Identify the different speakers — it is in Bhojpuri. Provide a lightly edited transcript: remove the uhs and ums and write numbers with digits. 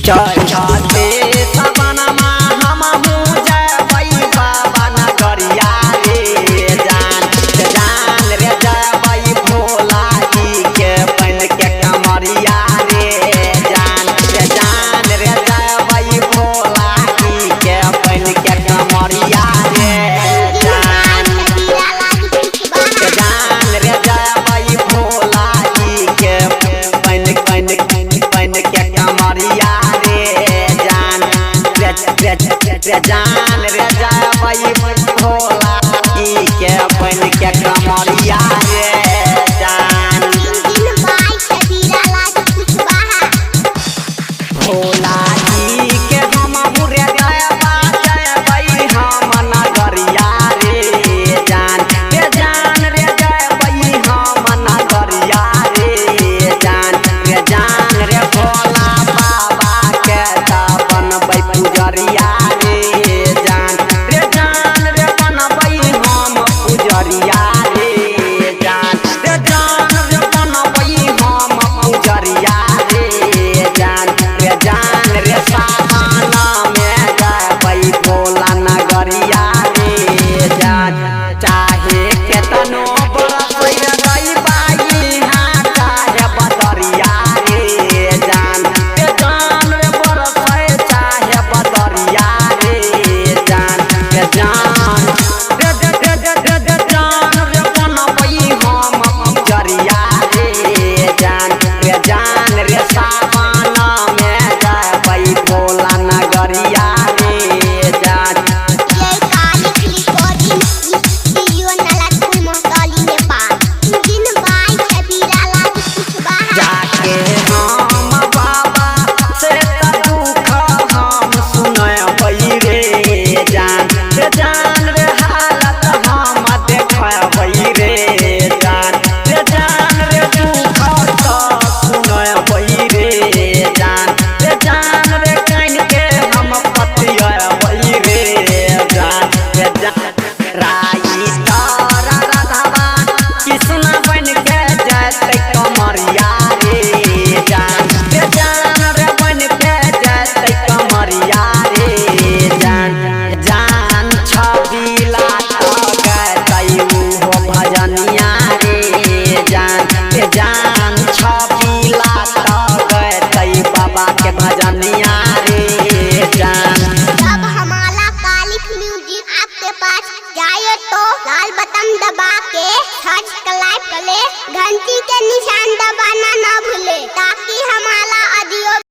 Speaker 1: चढ़ते सवनमा हमहू जबै बाबा नगरिया रे जान जान रे जबै भोला जी के बन के कमरिया रे जान रे जबै भोला जी के बन के कमरिया रे जान रे जबै भोला जी के बन के कमरिया जान रे जबै भोला जी के बन के कमरिया रे जान भोला जी के हमहू रे जबै हम नगरिया रे जान रे जबै हम नगरिया रे जान रे भोला बाबा के बनबै पुजरिया
Speaker 2: लाल बटन दबा के सब्सक्राइब कर ले, घंटी के निशान दबाना ना भूले ताकि हमारे